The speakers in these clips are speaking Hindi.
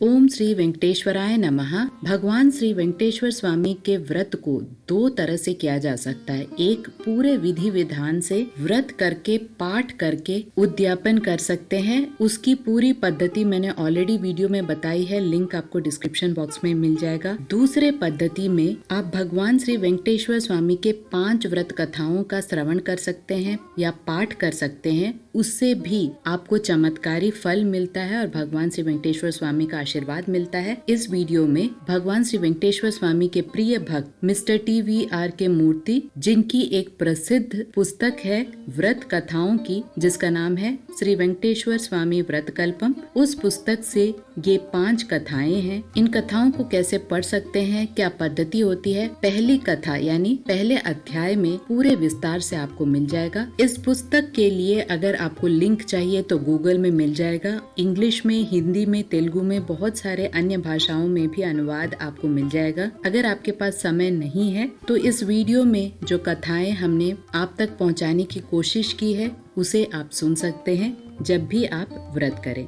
ओम श्री वेंकटेश्वराय नमः। भगवान श्री वेंकटेश्वर स्वामी के व्रत को दो तरह से किया जा सकता है। एक पूरे विधि विधान से व्रत करके पाठ करके उद्यापन कर सकते हैं। उसकी पूरी पद्धति मैंने ऑलरेडी वीडियो में बताई है, लिंक आपको डिस्क्रिप्शन बॉक्स में मिल जाएगा। दूसरे पद्धति में आप भगवान श्री वेंकटेश्वर स्वामी के 5 व्रत कथाओं का श्रवण कर सकते हैं या पाठ कर सकते हैं। उससे भी आपको चमत्कारी फल मिलता है और भगवान श्री वेंकटेश्वर स्वामी का आशीर्वाद मिलता है। इस वीडियो में भगवान श्री वेंकटेश्वर स्वामी के प्रिय भक्त मिस्टर TVR के मूर्ति, जिनकी एक प्रसिद्ध पुस्तक है व्रत कथाओं की, जिसका नाम है श्री वेंकटेश्वर स्वामी व्रत कल्पम, उस पुस्तक से ये 5 कथाएं हैं। इन कथाओं को कैसे पढ़ सकते हैं, क्या पद्धति होती है, पहली कथा यानी पहले अध्याय में पूरे विस्तार से आपको मिल जाएगा। इस पुस्तक के लिए अगर आपको लिंक चाहिए तो गूगल में मिल जाएगा। इंग्लिश में, हिंदी में, तेलुगु में, बहुत सारे अन्य भाषाओं में भी अनुवाद आपको मिल जाएगा। अगर आपके पास समय नहीं है तो इस वीडियो में जो कथाएं हमने आप तक पहुंचाने की कोशिश की है उसे आप सुन सकते हैं जब भी आप व्रत करें।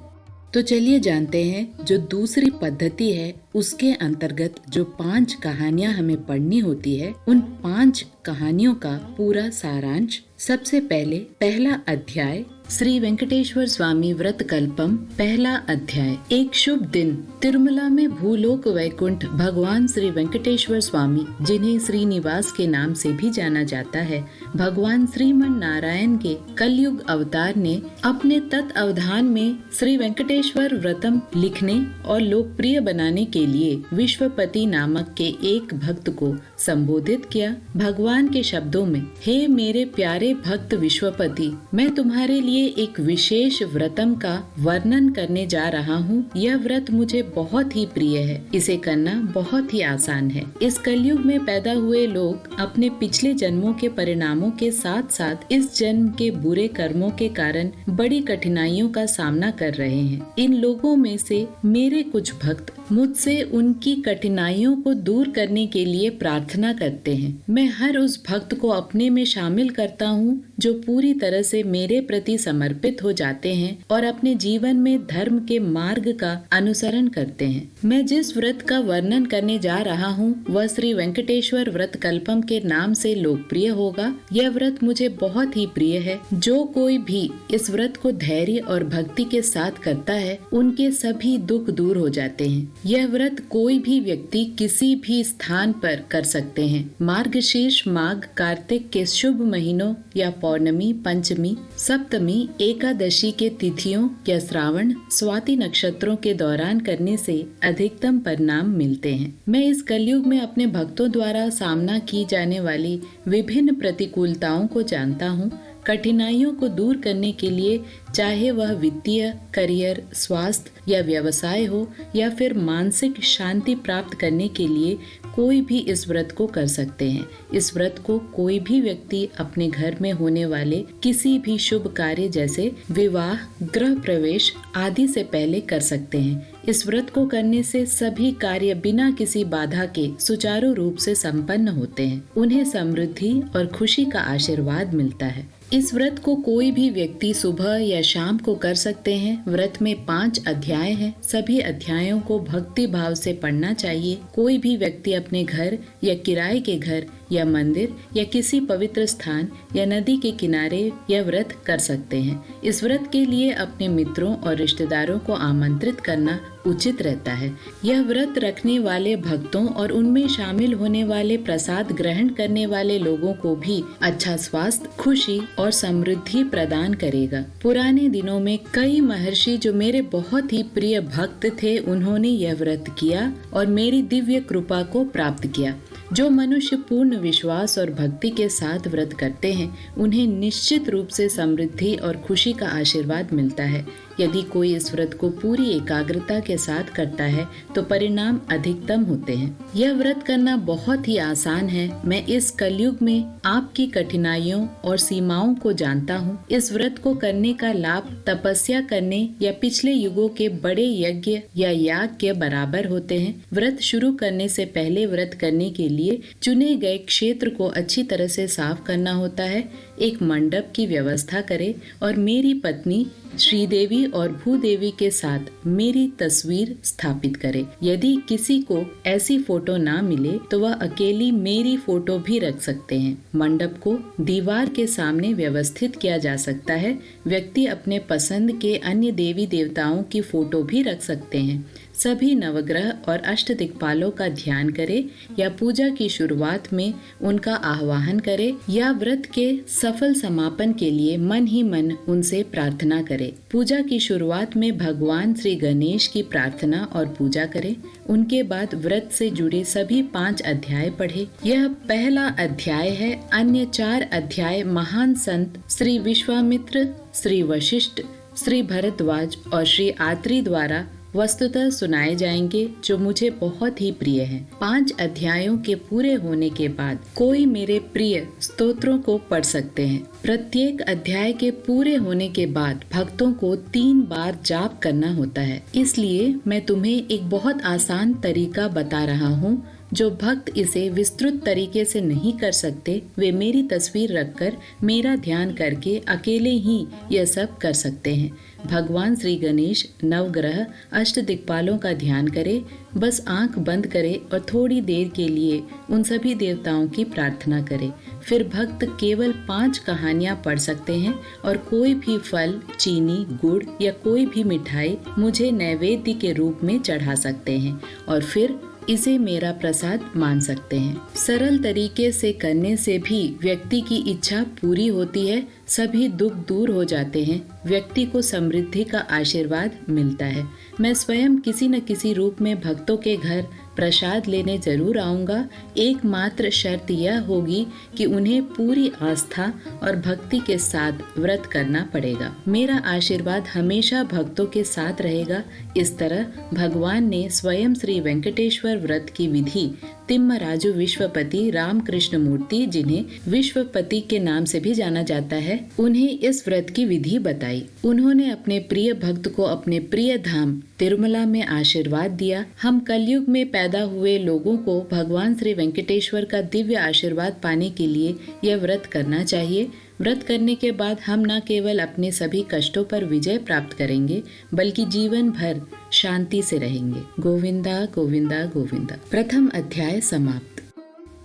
तो चलिए जानते हैं, जो दूसरी पद्धति है उसके अंतर्गत जो 5 कहानियां हमें पढ़नी होती है, उन 5 कहानियों का पूरा सारांश। सबसे पहले पहला अध्याय श्री वेंकटेश्वर स्वामी व्रत कल्पम, पहला अध्याय। एक शुभ दिन तिरुमला में भूलोक वैकुंठ भगवान श्री वेंकटेश्वर स्वामी, जिन्हें श्रीनिवास के नाम से भी जाना जाता है, भगवान श्रीमन नारायण के कलयुग अवतार ने अपने तत्अवधान में श्री वेंकटेश्वर व्रतम लिखने और लोकप्रिय बनाने के लिए विश्वपति नामक के एक भक्त को संबोधित किया। भगवान के शब्दों में, हे मेरे प्यारे भक्त विश्वपति, मैं तुम्हारे लिए एक विशेष व्रतम का वर्णन करने जा रहा हूँ। यह व्रत मुझे बहुत ही प्रिय है। इसे करना बहुत ही आसान है। इस कलयुग में पैदा हुए लोग अपने पिछले जन्मों के परिणामों के साथ साथ इस जन्म के बुरे कर्मों के कारण बड़ी कठिनाइयों का सामना कर रहे हैं। इन लोगों में से मेरे कुछ भक्त मुझसे उनकी कठिनाइयों को दूर करने के लिए प्रार्थना करते हैं। मैं हर उस भक्त को अपने में शामिल करता हूँ जो पूरी तरह से मेरे प्रति समर्पित हो जाते हैं और अपने जीवन में धर्म के मार्ग का अनुसरण करते हैं। मैं जिस व्रत का वर्णन करने जा रहा हूँ वह श्री वेंकटेश्वर व्रत कल्पम के नाम से लोकप्रिय होगा। यह व्रत मुझे बहुत ही प्रिय है। जो कोई भी इस व्रत को धैर्य और भक्ति के साथ करता है, उनके सभी दुख दूर हो जाते हैं। यह व्रत कोई भी व्यक्ति किसी भी स्थान पर कर सकते हैं। मार्गशीर्ष माघ कार्तिक के शुभ महीनों या पौर्णमी, पंचमी, सप्तमी, एकादशी के तिथियों या श्रावण, स्वाति नक्षत्रों के दौरान करने से अधिकतम परिणाम मिलते हैं। मैं इस कलयुग में अपने भक्तों द्वारा सामना की जाने वाली विभिन्न प्रतिकूलताओं को जानता हूँ। कठिनाइयों को दूर करने के लिए, चाहे वह वित्तीय, करियर, स्वास्थ्य या व्यवसाय हो या फिर मानसिक शांति प्राप्त करने के लिए, कोई भी इस व्रत को कर सकते हैं। इस व्रत को कोई भी व्यक्ति अपने घर में होने वाले किसी भी शुभ कार्य जैसे विवाह, गृह प्रवेश आदि से पहले कर सकते हैं। इस व्रत को करने से सभी कार्य बिना किसी बाधा के सुचारू रूप से संपन्न होते हैं। उन्हें समृद्धि और खुशी का आशीर्वाद मिलता है। इस व्रत को कोई भी व्यक्ति सुबह या शाम को कर सकते हैं। व्रत में 5 अध्याय हैं। सभी अध्यायों को भक्ति भाव से पढ़ना चाहिए। कोई भी व्यक्ति अपने घर या किराए के घर या मंदिर या किसी पवित्र स्थान या नदी के किनारे यह व्रत कर सकते हैं। इस व्रत के लिए अपने मित्रों और रिश्तेदारों को आमंत्रित करना उचित रहता है। यह व्रत रखने वाले भक्तों और उनमें शामिल होने वाले प्रसाद ग्रहण करने वाले लोगों को भी अच्छा स्वास्थ्य, खुशी और समृद्धि प्रदान करेगा। पुराने दिनों में कई महर्षि जो मेरे बहुत ही प्रिय भक्त थे, उन्होंने यह व्रत किया और मेरी दिव्य कृपा को प्राप्त किया। जो मनुष्य पूर्ण विश्वास और भक्ति के साथ व्रत करते हैं, उन्हें निश्चित रूप से समृद्धि और खुशी का आशीर्वाद मिलता है। यदि कोई इस व्रत को पूरी एकाग्रता के साथ करता है तो परिणाम अधिकतम होते हैं। यह व्रत करना बहुत ही आसान है। मैं इस कलयुग में आपकी कठिनाइयों और सीमाओं को जानता हूँ। इस व्रत को करने का लाभ तपस्या करने या पिछले युगों के बड़े यज्ञ या याग के बराबर होते हैं। व्रत शुरू करने से पहले व्रत करने के लिए चुने गए क्षेत्र को अच्छी तरह से साफ करना होता है। एक मंडप की व्यवस्था करे और मेरी पत्नी श्रीदेवी और भूदेवी के साथ मेरी तस्वीर स्थापित करे। यदि किसी को ऐसी फोटो ना मिले तो वह अकेली मेरी फोटो भी रख सकते हैं। मंडप को दीवार के सामने व्यवस्थित किया जा सकता है। व्यक्ति अपने पसंद के अन्य देवी देवताओं की फोटो भी रख सकते हैं। सभी नवग्रह और अष्टदिक्पालों का ध्यान करे या पूजा की शुरुआत में उनका आह्वान करे या व्रत के सफल समापन के लिए मन ही मन उनसे प्रार्थना करे। पूजा की शुरुआत में भगवान श्री गणेश की प्रार्थना और पूजा करें। उनके बाद व्रत से जुड़े सभी 5 अध्याय पढ़े। यह पहला अध्याय है। अन्य 4 अध्याय महान संत श्री विश्वामित्र, श्री वशिष्ठ, श्री भरद्वाज और श्री आत्रि द्वारा वस्तुतः सुनाए जाएंगे, जो मुझे बहुत ही प्रिय हैं। 5 अध्यायों के पूरे होने के बाद कोई मेरे प्रिय स्तोत्रों को पढ़ सकते हैं। प्रत्येक अध्याय के पूरे होने के बाद भक्तों को 3 बार जाप करना होता है। इसलिए मैं तुम्हें एक बहुत आसान तरीका बता रहा हूँ। जो भक्त इसे विस्तृत तरीके से नहीं कर सकते, वे मेरी तस्वीर रखकर मेरा ध्यान करके अकेले ही यह सब कर सकते हैं। भगवान श्री गणेश, नवग्रह, अष्टदिक्पालों का ध्यान करे। बस आंख बंद करे और थोड़ी देर के लिए उन सभी देवताओं की प्रार्थना करे। फिर भक्त केवल 5 कहानियां पढ़ सकते हैं और कोई भी फल, चीनी, गुड़ या कोई भी मिठाई मुझे नैवेद्य के रूप में चढ़ा सकते हैं और फिर इसे मेरा प्रसाद मान सकते हैं। सरल तरीके से करने से भी व्यक्ति की इच्छा पूरी होती है, सभी दुख दूर हो जाते हैं, व्यक्ति को समृद्धि का आशीर्वाद मिलता है। मैं स्वयं किसी न किसी रूप में भक्तों के घर प्रसाद लेने जरूर आऊंगा। एकमात्र शर्त यह होगी कि उन्हें पूरी आस्था और भक्ति के साथ व्रत करना पड़ेगा। मेरा आशीर्वाद हमेशा भक्तों के साथ रहेगा। इस तरह भगवान ने स्वयं श्री वेंकटेश्वर व्रत की विधि तिम्मराजु विश्वपति रामकृष्ण मूर्ति, जिन्हें विश्वपति के नाम से भी जाना जाता है, उन्हें इस व्रत की विधि बताई। उन्होंने अपने प्रिय भक्त को अपने प्रिय धाम तिरुमला में आशीर्वाद दिया। हम कलयुग में पैदा हुए लोगों को भगवान श्री वेंकटेश्वर का दिव्य आशीर्वाद पाने के लिए यह व्रत करना चाहिए। व्रत करने के बाद हम न केवल अपने सभी कष्टों पर विजय प्राप्त करेंगे, बल्कि जीवन भर शांति से रहेंगे। गोविंदा गोविंदा गोविंदा। प्रथम अध्याय समाप्त।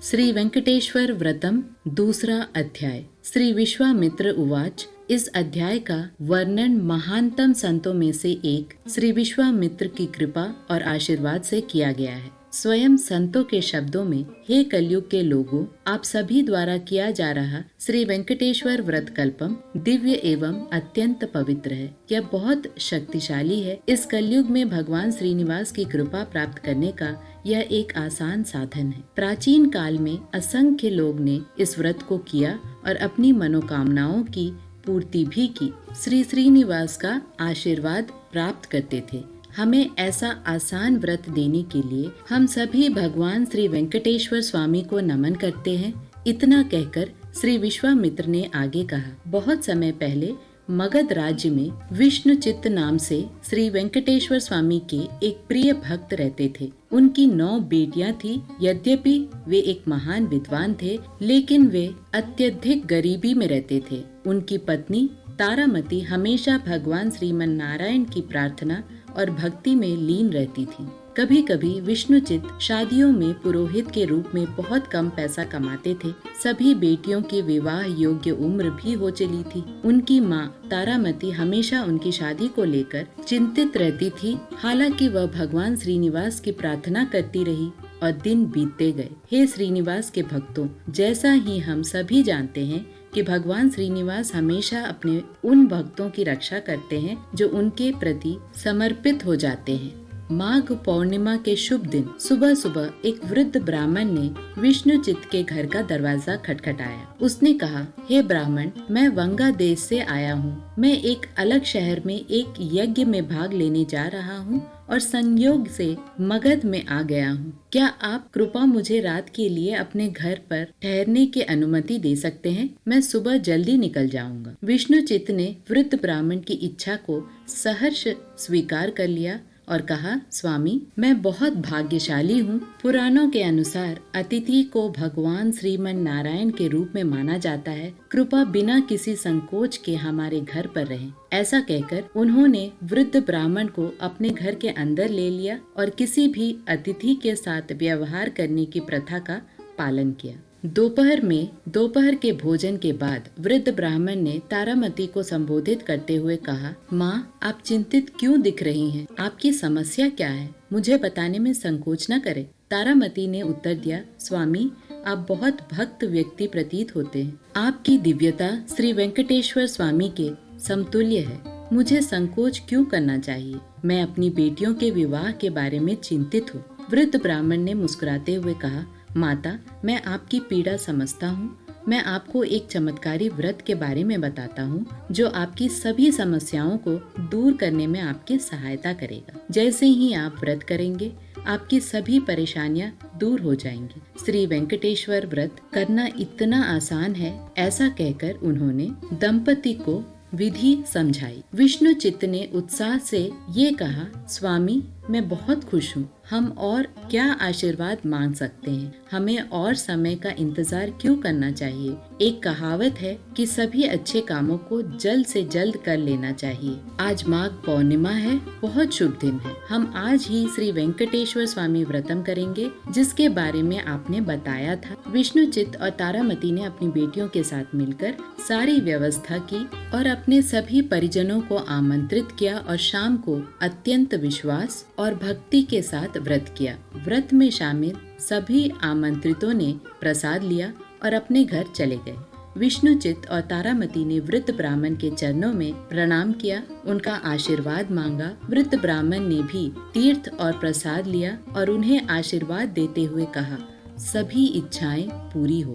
श्री वेंकटेश्वर व्रतम, दूसरा अध्याय। श्री विश्वामित्र उवाच। इस अध्याय का वर्णन महानतम संतों में से एक श्री विश्वामित्र की कृपा और आशीर्वाद से किया गया है। स्वयं संतों के शब्दों में, हे कलयुग के लोगों, आप सभी द्वारा किया जा रहा श्री वेंकटेश्वर व्रत कल्पम दिव्य एवं अत्यंत पवित्र है। यह बहुत शक्तिशाली है। इस कलयुग में भगवान श्रीनिवास की कृपा प्राप्त करने का यह एक आसान साधन है। प्राचीन काल में असंख्य लोग ने इस व्रत को किया और अपनी मनोकामनाओं की पूर्ति भी की। श्री श्रीनिवास का आशीर्वाद प्राप्त करते थे। हमें ऐसा आसान व्रत देने के लिए हम सभी भगवान श्री वेंकटेश्वर स्वामी को नमन करते हैं। इतना कहकर श्री विश्वामित्र ने आगे कहा, बहुत समय पहले मगध राज्य में विष्णुचित्त नाम से श्री वेंकटेश्वर स्वामी के एक प्रिय भक्त रहते थे। उनकी 9 बेटियां थी। यद्यपि वे एक महान विद्वान थे, लेकिन वे अत्यधिक गरीबी में रहते थे। उनकी पत्नी तारामती हमेशा भगवान श्रीमन नारायण की प्रार्थना और भक्ति में लीन रहती थी। कभी कभी विष्णुचित्त शादियों में पुरोहित के रूप में बहुत कम पैसा कमाते थे। सभी बेटियों की विवाह योग्य उम्र भी हो चली थी। उनकी माँ तारामती हमेशा उनकी शादी को लेकर चिंतित रहती थी। हालांकि वह भगवान श्रीनिवास की प्रार्थना करती रही और दिन बीतते गए। हे श्रीनिवास के भक्तों, जैसा ही हम सभी जानते हैं कि भगवान श्रीनिवास हमेशा अपने उन भक्तों की रक्षा करते हैं जो उनके प्रति समर्पित हो जाते हैं। माघ पौर्णिमा के शुभ दिन सुबह सुबह एक वृद्ध ब्राह्मण ने विष्णुचित्त के घर का दरवाजा खटखटाया। उसने कहा, हे ब्राह्मण, मैं वंगा देश से आया हूँ। मैं एक अलग शहर में एक यज्ञ में भाग लेने जा रहा हूँ और संयोग से मगध में आ गया हूँ। क्या आप कृपा मुझे रात के लिए अपने घर पर ठहरने की अनुमति दे सकते हैं? मैं सुबह जल्दी निकल जाऊंगा। विष्णुचित्त ने वृद्ध ब्राह्मण की इच्छा को सहर्ष स्वीकार कर लिया और कहा, स्वामी मैं बहुत भाग्यशाली हूँ। पुराणों के अनुसार अतिथि को भगवान श्रीमन नारायण के रूप में माना जाता है। कृपा बिना किसी संकोच के हमारे घर पर रहे। ऐसा कहकर उन्होंने वृद्ध ब्राह्मण को अपने घर के अंदर ले लिया और किसी भी अतिथि के साथ व्यवहार करने की प्रथा का पालन किया। दोपहर के भोजन के बाद वृद्ध ब्राह्मण ने तारामती को संबोधित करते हुए कहा, माँ आप चिंतित क्यों दिख रही हैं? आपकी समस्या क्या है? मुझे बताने में संकोच न करें। तारामती ने उत्तर दिया, स्वामी आप बहुत भक्त व्यक्ति प्रतीत होते हैं। आपकी दिव्यता श्री वेंकटेश्वर स्वामी के समतुल्य है। मुझे संकोच क्यों करना चाहिए? मैं अपनी बेटियों के विवाह के बारे में चिंतित हूँ। वृद्ध ब्राह्मण ने मुस्कुराते हुए कहा, माता मैं आपकी पीड़ा समझता हूँ। मैं आपको एक चमत्कारी व्रत के बारे में बताता हूँ जो आपकी सभी समस्याओं को दूर करने में आपकी सहायता करेगा। जैसे ही आप व्रत करेंगे आपकी सभी परेशानियाँ दूर हो जाएंगी। श्री वेंकटेश्वर व्रत करना इतना आसान है। ऐसा कहकर उन्होंने दंपति को विधि समझाई। विष्णु चित्त ने उत्साह से ये कहा, स्वामी मैं बहुत खुश हूँ। हम और क्या आशीर्वाद मांग सकते हैं? हमें और समय का इंतजार क्यों करना चाहिए? एक कहावत है कि सभी अच्छे कामों को जल्द से जल्द कर लेना चाहिए। आज माघ पूर्णिमा है, बहुत शुभ दिन है। हम आज ही श्री वेंकटेश्वर स्वामी व्रतम करेंगे जिसके बारे में आपने बताया था। विष्णुचित्त और तारामती ने अपनी बेटियों के साथ मिलकर सारी व्यवस्था की और अपने सभी परिजनों को आमंत्रित किया और शाम को अत्यंत विश्वास और भक्ति के साथ व्रत किया। व्रत में शामिल सभी आमंत्रितों ने प्रसाद लिया और अपने घर चले गए। विष्णुचित्त और तारामती ने वृद्ध ब्राह्मण के चरणों में प्रणाम किया, उनका आशीर्वाद मांगा। वृद्ध ब्राह्मण ने भी तीर्थ और प्रसाद लिया और उन्हें आशीर्वाद देते हुए कहा, सभी इच्छाएं पूरी हो।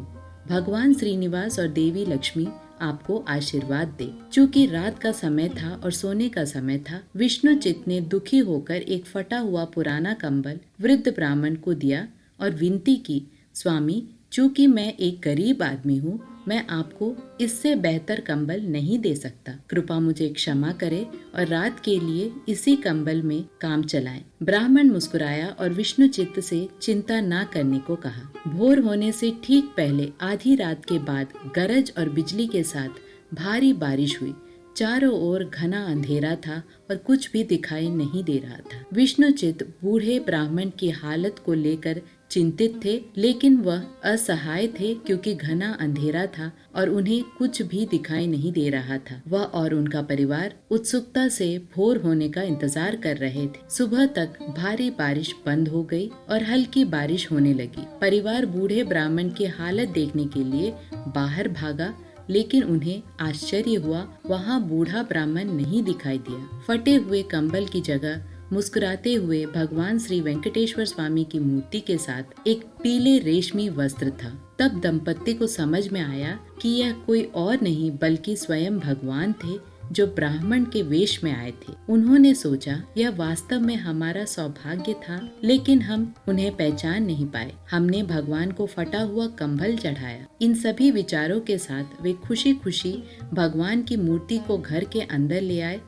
भगवान श्रीनिवास और देवी लक्ष्मी आपको आशीर्वाद दे। चूँकि रात का समय था और सोने का समय था, विष्णुचित्त ने दुखी होकर एक फटा हुआ पुराना कंबल वृद्ध ब्राह्मण को दिया और विनती की, स्वामी चूँकि मैं एक गरीब आदमी हूँ, मैं आपको इससे बेहतर कंबल नहीं दे सकता। कृपा मुझे क्षमा करे और रात के लिए इसी कंबल में काम चलाएं। ब्राह्मण मुस्कुराया और विष्णुचित्त से चिंता ना करने को कहा। भोर होने से ठीक पहले आधी रात के बाद गरज और बिजली के साथ भारी बारिश हुई। चारों ओर घना अंधेरा था और कुछ भी दिखाई नहीं दे रहा था। विष्णुचित्त बूढ़े ब्राह्मण की हालत को लेकर चिंतित थे, लेकिन वह असहाय थे क्योंकि घना अंधेरा था और उन्हें कुछ भी दिखाई नहीं दे रहा था। वह और उनका परिवार उत्सुकता से भोर होने का इंतजार कर रहे थे। सुबह तक भारी बारिश बंद हो गई और हल्की बारिश होने लगी। परिवार बूढ़े ब्राह्मण की हालत देखने के लिए बाहर भागा, लेकिन उन्हें आश्चर्य हुआ, वहाँ बूढ़ा ब्राह्मण नहीं दिखाई दिया। फटे हुए कंबल की जगह मुस्कुराते हुए भगवान श्री वेंकटेश्वर स्वामी की मूर्ति के साथ एक पीले रेशमी वस्त्र था। तब दंपत्ति को समझ में आया कि यह कोई और नहीं बल्कि स्वयं भगवान थे जो ब्राह्मण के वेश में आए थे। उन्होंने सोचा, यह वास्तव में हमारा सौभाग्य था, लेकिन हम उन्हें पहचान नहीं पाए। हमने भगवान को फटा हुआ कंबल चढ़ाया। इन सभी विचारों के साथ वे खुशी खुशी भगवान की मूर्ति को घर के अंदर ले आए।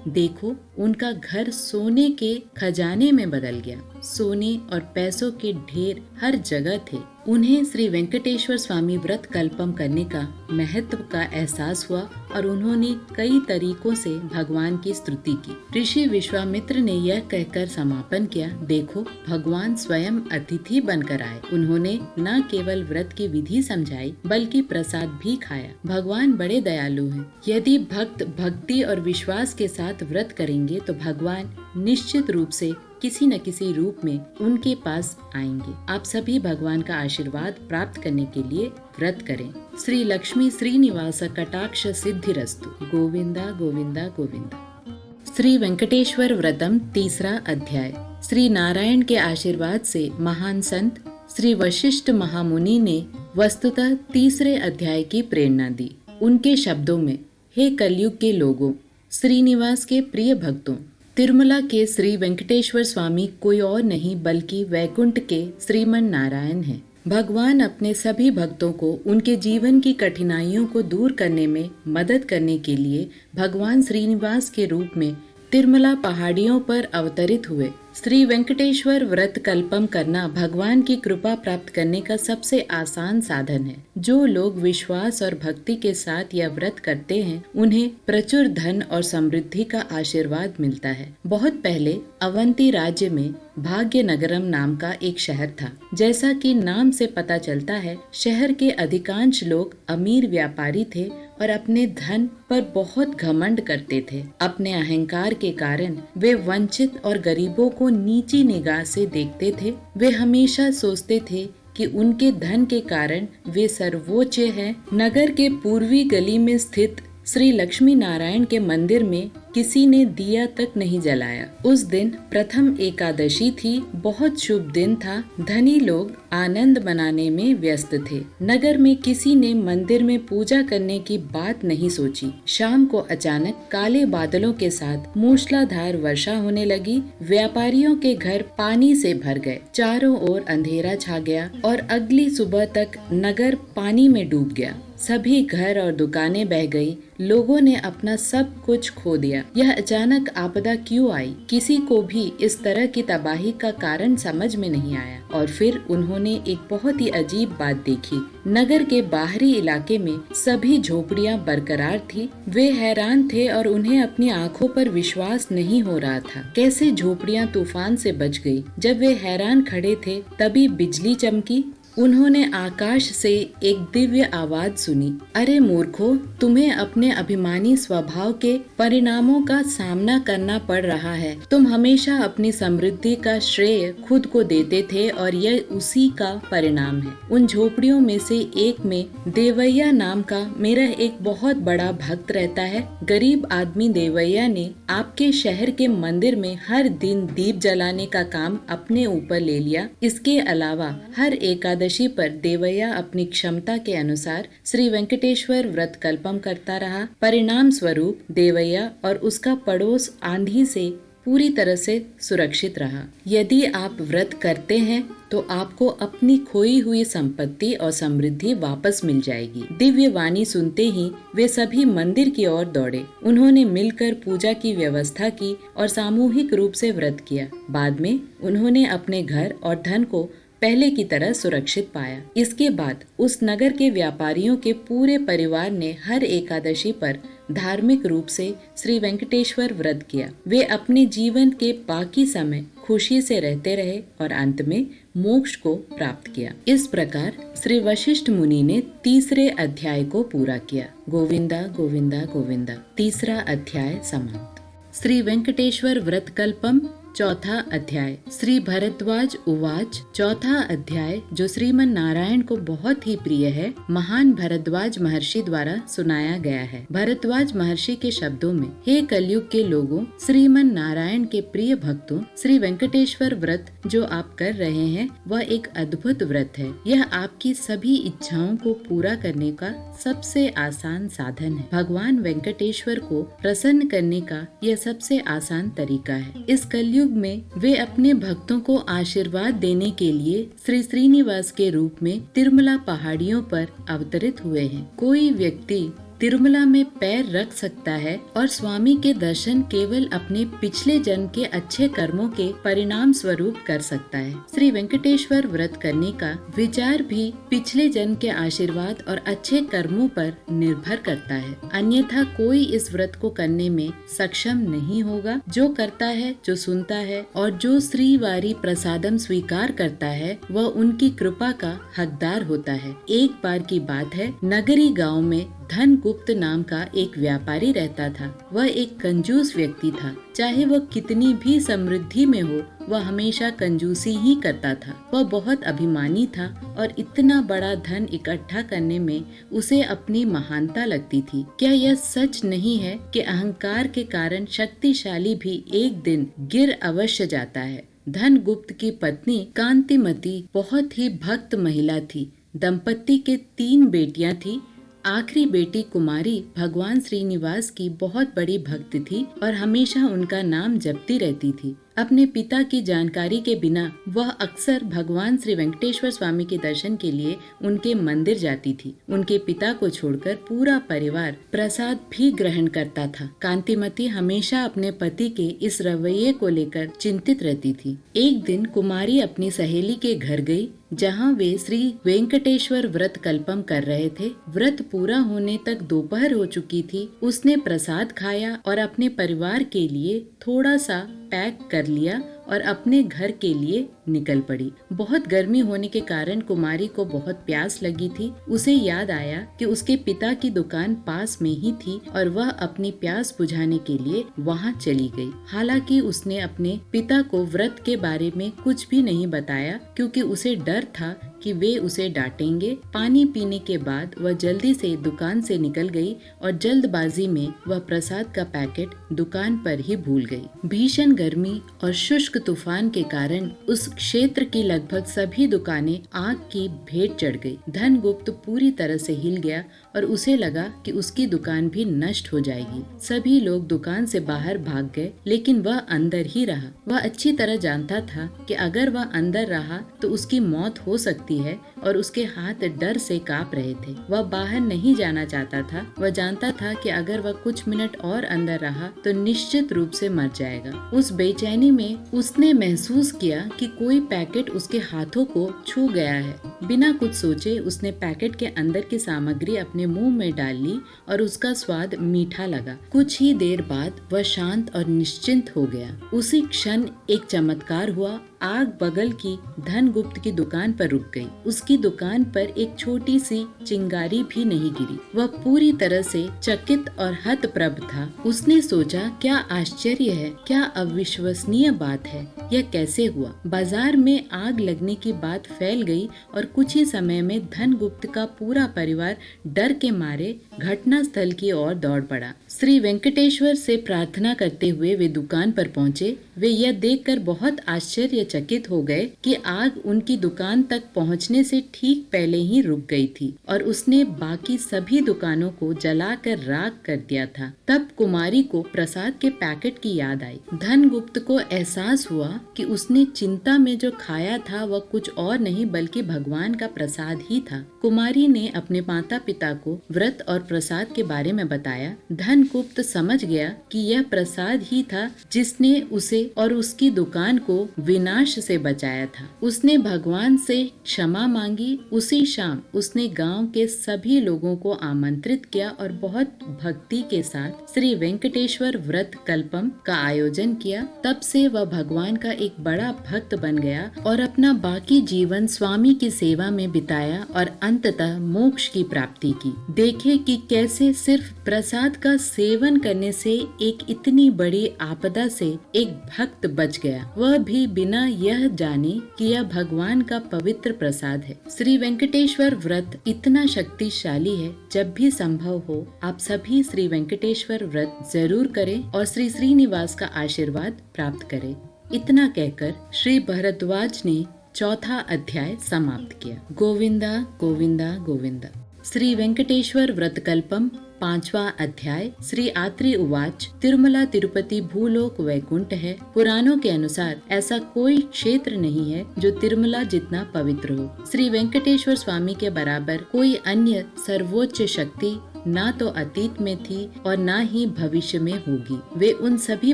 देखो, उनका घर सोने के खजाने में बदल गया। सोने और पैसों के ढेर हर जगह थे। उन्हें श्री वेंकटेश्वर स्वामी व्रत कल्पम करने का महत्व का एहसास हुआ और उन्होंने कई तरीकों से भगवान की स्तुति की। ऋषि विश्वामित्र ने यह कहकर समापन किया, देखो भगवान स्वयं अतिथि बनकर आए। उन्होंने न केवल व्रत की विधि समझाई बल्कि प्रसाद भी खाया। भगवान बड़े दयालु हैं। यदि भक्त भक्ति और विश्वास के साथ व्रत करेंगे तो भगवान निश्चित रूप से किसी न किसी रूप में उनके पास आएंगे। आप सभी भगवान का आशीर्वाद प्राप्त करने के लिए व्रत करें। श्री लक्ष्मी श्रीनिवास कटाक्ष सिद्धिरस्तु। गोविंदा गोविंदा गोविंदा। श्री वेंकटेश्वर व्रतम तीसरा अध्याय। श्री नारायण के आशीर्वाद से महान संत श्री वशिष्ठ महामुनि ने वस्तुतः तीसरे अध्याय की प्रेरणा दी। उनके शब्दों में, हे कलयुग के लोगों, श्रीनिवास के प्रिय भक्तों, तिरुमला के श्री वेंकटेश्वर स्वामी कोई और नहीं बल्कि वैकुंठ के श्रीमन नारायण हैं। भगवान अपने सभी भक्तों को उनके जीवन की कठिनाइयों को दूर करने में मदद करने के लिए भगवान श्रीनिवास के रूप में तिरुमला पहाड़ियों पर अवतरित हुए। श्री वेंकटेश्वर व्रत कल्पम करना भगवान की कृपा प्राप्त करने का सबसे आसान साधन है। जो लोग विश्वास और भक्ति के साथ यह व्रत करते हैं उन्हें प्रचुर धन और समृद्धि का आशीर्वाद मिलता है। बहुत पहले अवंती राज्य में भाग्य नगरम नाम का एक शहर था। जैसा कि नाम से पता चलता है, शहर के अधिकांश लोग अमीर व्यापारी थे और अपने धन पर बहुत घमंड करते थे। अपने अहंकार के कारण वे वंचित और गरीबों को नीची निगाह से देखते थे। वे हमेशा सोचते थे कि उनके धन के कारण वे सर्वोच्च हैं। नगर के पूर्वी गली में स्थित श्री लक्ष्मी नारायण के मंदिर में किसी ने दिया तक नहीं जलाया। उस दिन प्रथम एकादशी थी। बहुत शुभ दिन था। धनी लोग आनंद मनाने में व्यस्त थे। नगर में किसी ने मंदिर में पूजा करने की बात नहीं सोची। शाम को अचानक काले बादलों के साथ मूसलाधार वर्षा होने लगी। व्यापारियों के घर पानी से भर गए। चारों ओर अंधेरा छा गया और अगली सुबह तक नगर पानी में डूब गया। सभी घर और दुकानें बह गई। लोगों ने अपना सब कुछ खो दिया। यह अचानक आपदा क्यों आई? किसी को भी इस तरह की तबाही का कारण समझ में नहीं आया। और फिर उन्होंने एक बहुत ही अजीब बात देखी। नगर के बाहरी इलाके में सभी झोपड़ियां बरकरार थी। वे हैरान थे और उन्हें अपनी आंखों पर विश्वास नहीं हो रहा था। कैसे झोपड़ियां तूफान से बच गई? जब वे हैरान खड़े थे तभी बिजली चमकी। उन्होंने आकाश से एक दिव्य आवाज सुनी, अरे मूर्खों, तुम्हें अपने अभिमानी स्वभाव के परिणामों का सामना करना पड़ रहा है। तुम हमेशा अपनी समृद्धि का श्रेय खुद को देते थे और यह उसी का परिणाम है। उन झोपड़ियों में से एक में देवैया नाम का मेरा एक बहुत बड़ा भक्त रहता है। गरीब आदमी देवैया ने आपके शहर के मंदिर में हर दिन दीप जलाने का काम अपने ऊपर ले लिया। इसके अलावा हर एकादशी पर देवैया अपनी क्षमता के अनुसार श्री वेंकटेश्वर व्रत कल्पम करता रहा। परिणाम स्वरूप देवैया और उसका पड़ोस आंधी से पूरी तरह से सुरक्षित रहा। यदि आप व्रत करते हैं तो आपको अपनी खोई हुई संपत्ति और समृद्धि वापस मिल जाएगी। दिव्य वाणी सुनते ही वे सभी मंदिर की ओर दौड़े। उन्होंने मिलकर पूजा की व्यवस्था की और सामूहिक रूप से व्रत किया। बाद में उन्होंने अपने घर और धन को पहले की तरह सुरक्षित पाया। इसके बाद उस नगर के व्यापारियों के पूरे परिवार ने हर एकादशी पर धार्मिक रूप से श्री वेंकटेश्वर व्रत किया। वे अपने जीवन के बाकी समय खुशी से रहते रहे और अंत में मोक्ष को प्राप्त किया। इस प्रकार श्री वशिष्ठ मुनि ने तीसरे अध्याय को पूरा किया। गोविंदा गोविंदा गोविंदा। तीसरा अध्याय समाप्त। श्री वेंकटेश्वर व्रत कल्पम चौथा अध्याय। श्री भरद्वाज उवाच। चौथा अध्याय जो श्रीमन नारायण को बहुत ही प्रिय है, महान भरद्वाज महर्षि द्वारा सुनाया गया है। भरद्वाज महर्षि के शब्दों में, हे कलयुग के लोगों, श्रीमन नारायण के प्रिय भक्तों, श्री वेंकटेश्वर व्रत जो आप कर रहे हैं वह एक अद्भुत व्रत है। यह आपकी सभी इच्छाओं को पूरा करने का सबसे आसान साधन है। भगवान वेंकटेश्वर को प्रसन्न करने का यह सबसे आसान तरीका है। इस कलयुग में वे अपने भक्तों को आशीर्वाद देने के लिए श्री श्रीनिवास के रूप में तिरुमला पहाड़ियों पर अवतरित हुए हैं। कोई व्यक्ति तिरुमला में पैर रख सकता है और स्वामी के दर्शन केवल अपने पिछले जन्म के अच्छे कर्मों के परिणाम स्वरूप कर सकता है। श्री वेंकटेश्वर व्रत करने का विचार भी पिछले जन्म के आशीर्वाद और अच्छे कर्मों पर निर्भर करता है। अन्यथा कोई इस व्रत को करने में सक्षम नहीं होगा। जो करता है, जो सुनता है और जो श्रीवारी प्रसादम स्वीकार करता है वह उनकी कृपा का हकदार होता है। एक बार की बात है, नगरी गाँव में धनगुप्त नाम का एक व्यापारी रहता था। वह एक कंजूस व्यक्ति था। चाहे वह कितनी भी समृद्धि में हो, वह हमेशा कंजूसी ही करता था। वह बहुत अभिमानी था और इतना बड़ा धन इकट्ठा करने में उसे अपनी महानता लगती थी। क्या यह सच नहीं है कि अहंकार के कारण शक्तिशाली भी एक दिन गिर अवश्य जाता है। धनगुप्त की पत्नी कांतिमती बहुत ही भक्त महिला थी। दंपति के 3 बेटियां थी। आखिरी बेटी कुमारी भगवान श्रीनिवास की बहुत बड़ी भक्त थी और हमेशा उनका नाम जपती रहती थी। अपने पिता की जानकारी के बिना वह अक्सर भगवान श्री वेंकटेश्वर स्वामी के दर्शन के लिए उनके मंदिर जाती थी। उनके पिता को छोड़कर पूरा परिवार प्रसाद भी ग्रहण करता था। कांतिमती हमेशा अपने पति के इस रवैये को लेकर चिंतित रहती थी। एक दिन कुमारी अपनी सहेली के घर गई, जहाँ वे श्री वेंकटेश्वर व्रत कल्पम कर रहे थे। व्रत पूरा होने तक दोपहर हो चुकी थी। उसने प्रसाद खाया और अपने परिवार के लिए थोड़ा सा पैक कर लिया और अपने घर के लिए निकल पड़ी। बहुत गर्मी होने के कारण कुमारी को बहुत प्यास लगी थी। उसे याद आया कि उसके पिता की दुकान पास में ही थी और वह अपनी प्यास बुझाने के लिए वहां चली गई। हालांकि उसने अपने पिता को व्रत के बारे में कुछ भी नहीं बताया, क्योंकि उसे डर था कि वे उसे डांटेंगे। पानी पीने के बाद वह जल्दी से दुकान से निकल गई और जल्दबाजी में वह प्रसाद का पैकेट दुकान पर ही भूल गई। भीषण गर्मी और शुष्क तूफान के कारण उस क्षेत्र की लगभग सभी दुकानें आग की भेंट चढ़ गई। धनगुप्त पूरी तरह से हिल गया और उसे लगा कि उसकी दुकान भी नष्ट हो जाएगी। सभी लोग दुकान से बाहर भाग गए, लेकिन वह अंदर ही रहा। वह अच्छी तरह जानता था कि अगर वह अंदर रहा तो उसकी मौत हो सकती है और उसके हाथ डर से कांप रहे थे। वह बाहर नहीं जाना चाहता था। वह जानता था कि अगर वह कुछ मिनट और अंदर रहा तो निश्चित रूप से मर जाएगा। उस बेचैनी में उसने महसूस किया कि कोई पैकेट उसके हाथों को छू गया है। बिना कुछ सोचे उसने पैकेट के अंदर की सामग्री अपने मुंह में डाल ली और उसका स्वाद मीठा लगा। कुछ ही देर बाद वह शांत और निश्चिंत हो गया। उसी क्षण एक चमत्कार हुआ। आग बगल की धनगुप्त की दुकान पर रुक गई। उसकी दुकान पर एक छोटी सी चिंगारी भी नहीं गिरी। वह पूरी तरह से चकित और हतप्रभ था। उसने सोचा, क्या आश्चर्य है, क्या अविश्वसनीय बात है, यह कैसे हुआ। बाजार में आग लगने की बात फैल गई और कुछ ही समय में धनगुप्त का पूरा परिवार डर के मारे घटना स्थल की ओर दौड़ पड़ा। श्री वेंकटेश्वर से प्रार्थना करते हुए वे दुकान पर पहुंचे। वे यह देखकर बहुत आश्चर्यचकित हो गए कि आग उनकी दुकान तक पहुंचने से ठीक पहले ही रुक गई थी और उसने बाकी सभी दुकानों को जलाकर राख कर दिया था। तब कुमारी को प्रसाद के पैकेट की याद आई। धनगुप्त को एहसास हुआ कि उसने चिंता में जो खाया था वह कुछ और नहीं बल्कि भगवान का प्रसाद ही था। कुमारी ने अपने माता पिता को व्रत और प्रसाद के बारे में बताया। धनगुप्त समझ गया कि यह प्रसाद ही था जिसने उसे और उसकी दुकान को विनाश से बचाया था। उसने भगवान से क्षमा मांगी। उसी शाम उसने गांव के सभी लोगों को आमंत्रित किया और बहुत भक्ति के साथ श्री वेंकटेश्वर व्रत कल्पम का आयोजन किया। तब से वह भगवान का एक बड़ा भक्त बन गया और अपना बाकी जीवन स्वामी की सेवा में बिताया और अंततः मोक्ष की प्राप्ति की। देखे कि कैसे सिर्फ प्रसाद का सेवन करने से एक इतनी बड़ी आपदा से एक भक्त बच गया, वह भी बिना यह जाने कि यह भगवान का पवित्र प्रसाद है। श्री वेंकटेश्वर व्रत इतना शक्तिशाली है। जब भी संभव हो आप सभी श्री वेंकटेश्वर व्रत जरूर करें और श्री श्रीनिवास का आशीर्वाद प्राप्त करें। इतना कहकर श्री भरद्वाज ने चौथा अध्याय समाप्त किया। गोविंदा गोविंदा गोविंदा। श्री वेंकटेश्वर व्रतकल्पम 5वां अध्याय। श्री आत्रि उवाच। तिरुमला तिरुपति भूलोक वैकुंठ है। पुराणों के अनुसार ऐसा कोई क्षेत्र नहीं है जो तिरुमला जितना पवित्र हो। श्री वेंकटेश्वर स्वामी के बराबर कोई अन्य सर्वोच्च शक्ति ना तो अतीत में थी और ना ही भविष्य में होगी। वे उन सभी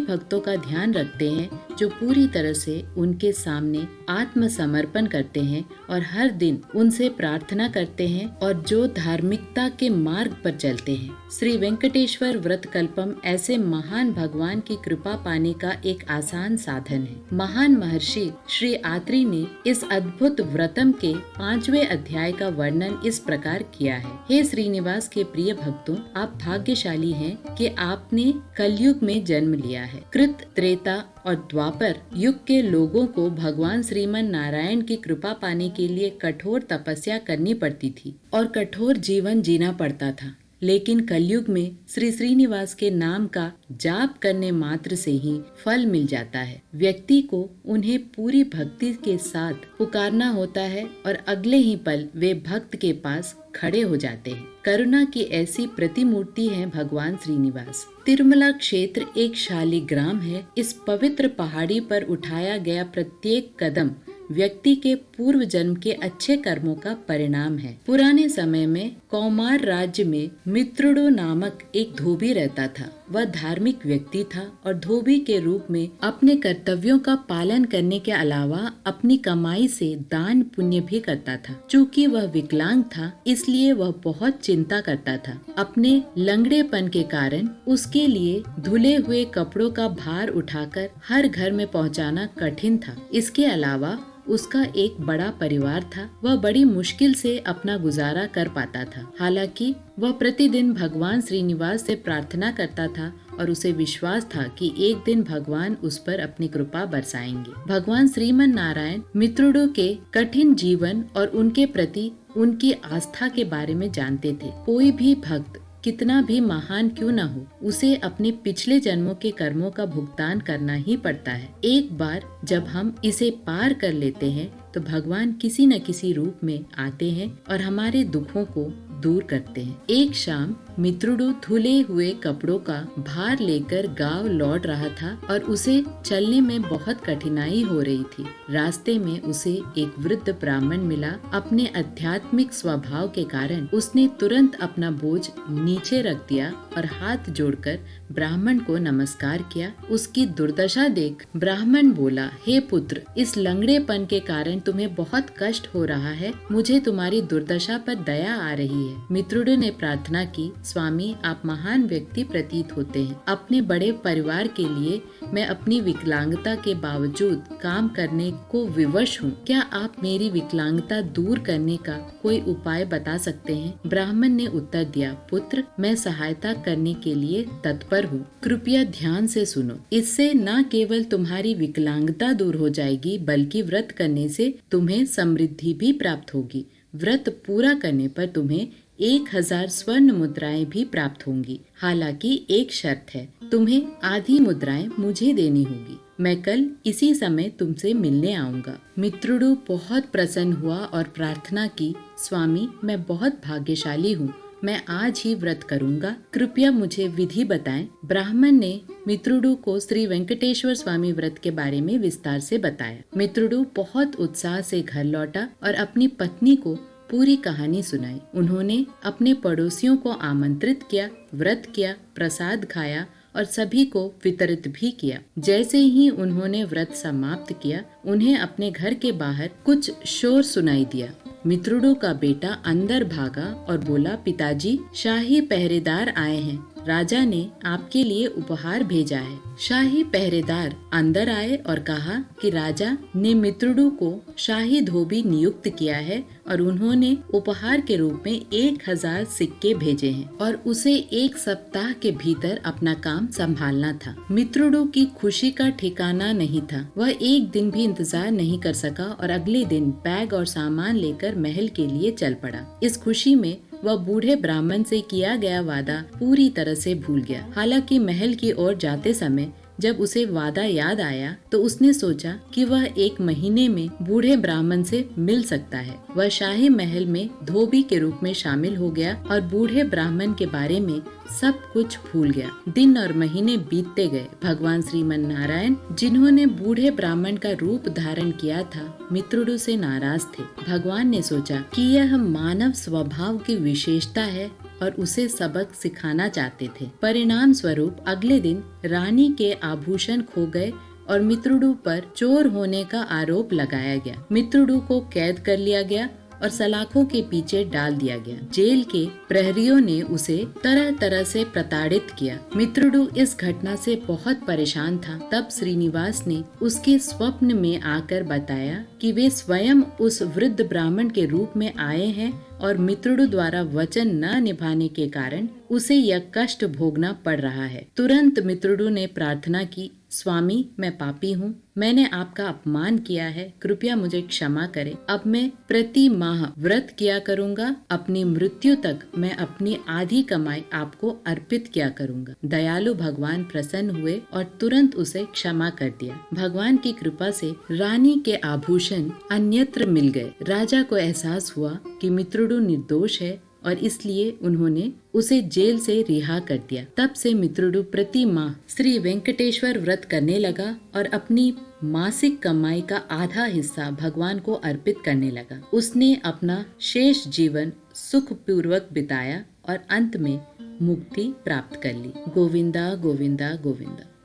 भक्तों का ध्यान रखते हैं जो पूरी तरह से उनके सामने आत्मसमर्पण करते हैं और हर दिन उनसे प्रार्थना करते हैं और जो धार्मिकता के मार्ग पर चलते हैं। श्री वेंकटेश्वर व्रत कल्पम ऐसे महान भगवान की कृपा पाने का एक आसान साधन है। महान महर्षि श्री आत्रि ने इस अद्भुत व्रतम के 5वें अध्याय का वर्णन इस प्रकार किया है। हे श्रीनिवास के प्रिय भक्तों, आप भाग्यशाली हैं कि आपने कलयुग में जन्म लिया है। कृत, त्रेता और द्वापर युग के लोगों को भगवान श्रीमन नारायण की कृपा पाने के लिए कठोर तपस्या करनी पड़ती थी और कठोर जीवन जीना पड़ता था। लेकिन कलयुग में श्री श्रीनिवास के नाम का जाप करने मात्र से ही फल मिल जाता है। व्यक्ति को उन्हें पूरी भक्ति के साथ पुकारना होता है और अगले ही पल वे भक्त के पास खड़े हो जाते हैं। करुणा की ऐसी प्रतिमूर्ति है भगवान श्रीनिवास। तिरुमला क्षेत्र एक शालिग्राम है। इस पवित्र पहाड़ी पर उठाया गया प्रत्येक कदम व्यक्ति के पूर्व जन्म के अच्छे कर्मों का परिणाम है। पुराने समय में कौमार राज्य में मित्रुडो नामक एक धोबी रहता था। वह धार्मिक व्यक्ति था और धोबी के रूप में अपने कर्तव्यों का पालन करने के अलावा अपनी कमाई से दान पुण्य भी करता था। चूँकि वह विकलांग था, इसलिए वह बहुत चिंता करता था। अपने लंगड़ेपन के कारण उसके लिए धुले हुए कपड़ों का भार उठाकर हर घर में पहुंचाना कठिन था। इसके अलावा उसका एक बड़ा परिवार था। वह बड़ी मुश्किल से अपना गुजारा कर पाता था। हालांकि वह प्रतिदिन भगवान श्रीनिवास से प्रार्थना करता था और उसे विश्वास था कि एक दिन भगवान उस पर अपनी कृपा बरसाएंगे। भगवान श्रीमन नारायण मित्रुडो के कठिन जीवन और उनके प्रति उनकी आस्था के बारे में जानते थे। कोई भी भक्त कितना भी महान क्यों न हो, उसे अपने पिछले जन्मों के कर्मों का भुगतान करना ही पड़ता है। एक बार जब हम इसे पार कर लेते हैं तो भगवान किसी न किसी रूप में आते हैं और हमारे दुखों को दूर करते हैं। एक शाम मित्रुडो धुले हुए कपड़ों का भार लेकर गांव लौट रहा था और उसे चलने में बहुत कठिनाई हो रही थी। रास्ते में उसे एक वृद्ध ब्राह्मण मिला। अपने आध्यात्मिक स्वभाव के कारण उसने तुरंत अपना बोझ नीचे रख दिया और हाथ जोड़कर ब्राह्मण को नमस्कार किया। उसकी दुर्दशा देख ब्राह्मण बोला, हे पुत्र, इस लंगड़ेपन के कारण तुम्हें बहुत कष्ट हो रहा है। मुझे तुम्हारी दुर्दशा पर दया आ रही है। मित्रुडो ने प्रार्थना की, स्वामी, आप महान व्यक्ति प्रतीत होते हैं। अपने बड़े परिवार के लिए मैं अपनी विकलांगता के बावजूद काम करने को विवश हूँ। क्या आप मेरी विकलांगता दूर करने का कोई उपाय बता सकते हैं? ब्राह्मण ने उत्तर दिया, पुत्र, मैं सहायता करने के लिए तत्पर हूँ। कृपया ध्यान से सुनो। इससे न केवल तुम्हारी विकलांगता दूर हो जाएगी, बल्कि व्रत करने से तुम्हें समृद्धि भी प्राप्त होगी। व्रत पूरा करने पर तुम्हें 1000 स्वर्ण मुद्राएं भी प्राप्त होंगी। हालांकि एक शर्त है, तुम्हें आधी मुद्राएं मुझे देनी होगी। मैं कल इसी समय तुमसे मिलने आऊंगा। मित्रुडो बहुत प्रसन्न हुआ और प्रार्थना की, स्वामी, मैं बहुत भाग्यशाली हूँ। मैं आज ही व्रत करूंगा। कृपया मुझे विधि बताएं। ब्राह्मण ने मित्रुडो को श्री वेंकटेश्वर स्वामी व्रत के बारे में विस्तार से बताया। मित्रुडो बहुत उत्साह से घर लौटा और अपनी पत्नी को पूरी कहानी सुनाई। उन्होंने अपने पड़ोसियों को आमंत्रित किया, व्रत किया, प्रसाद खाया और सभी को वितरित भी किया। जैसे ही उन्होंने व्रत समाप्त किया, उन्हें अपने घर के बाहर कुछ शोर सुनाई दिया। मित्रुडो का बेटा अंदर भागा और बोला, पिताजी, शाही पहरेदार आए हैं। राजा ने आपके लिए उपहार भेजा है। शाही पहरेदार अंदर आए और कहा कि राजा ने मित्रुडो को शाही धोबी नियुक्त किया है और उन्होंने उपहार के रूप में 1000 सिक्के भेजे हैं और उसे 1 सप्ताह के भीतर अपना काम संभालना था। मित्रुडो की खुशी का ठिकाना नहीं था। वह एक दिन भी इंतजार नहीं कर सका और अगले दिन बैग और सामान लेकर महल के लिए चल पड़ा। इस खुशी में वह बूढ़े ब्राह्मण से किया गया वादा पूरी तरह से भूल गया। हालांकि महल की ओर जाते समय जब उसे वादा याद आया तो उसने सोचा कि वह 1 महीने में बूढ़े ब्राह्मण से मिल सकता है। वह शाही महल में धोबी के रूप में शामिल हो गया और बूढ़े ब्राह्मण के बारे में सब कुछ भूल गया। दिन और महीने बीतते गए। भगवान श्रीमन नारायण, जिन्होंने बूढ़े ब्राह्मण का रूप धारण किया था, मित्रुडो से नाराज थे। भगवान ने सोचा कि यह मानव स्वभाव की विशेषता है और उसे सबक सिखाना चाहते थे। परिणाम स्वरूप अगले दिन रानी के आभूषण खो गए और मित्रुडो पर चोर होने का आरोप लगाया गया। मित्रुडो को कैद कर लिया गया और सलाखों के पीछे डाल दिया गया। जेल के प्रहरियों ने उसे तरह तरह से प्रताड़ित किया। मित्रुडो इस घटना से बहुत परेशान था। तब श्रीनिवास ने उसके स्वप्न में आकर बताया कि वे स्वयं उस वृद्ध ब्राह्मण के रूप में आए हैं और मित्रुडो द्वारा वचन न निभाने के कारण उसे यह कष्ट भोगना पड़ रहा है। तुरंत मित्रुडो ने प्रार्थना की, स्वामी, मैं पापी हूँ। मैंने आपका अपमान किया है। कृपया मुझे क्षमा करें। अब मैं प्रति माह व्रत किया करूँगा। अपनी मृत्यु तक मैं अपनी आधी कमाई आपको अर्पित किया करूँगा। दयालु भगवान प्रसन्न हुए और तुरंत उसे क्षमा कर दिया। भगवान की कृपा से रानी के आभूषण अन्यत्र मिल गए। राजा को एहसास हुआ कि मित्रुडो निर्दोष है और इसलिए उन्होंने उसे जेल से रिहा कर दिया। तब से मित्रुडु प्रति माह श्री वेंकटेश्वर व्रत करने लगा और अपनी मासिक कमाई का आधा हिस्सा भगवान को अर्पित करने लगा। उसने अपना शेष जीवन सुखपूर्वक बिताया और अंत में मुक्ति प्राप्त कर ली। गोविंदा गोविंदा गोविंदा।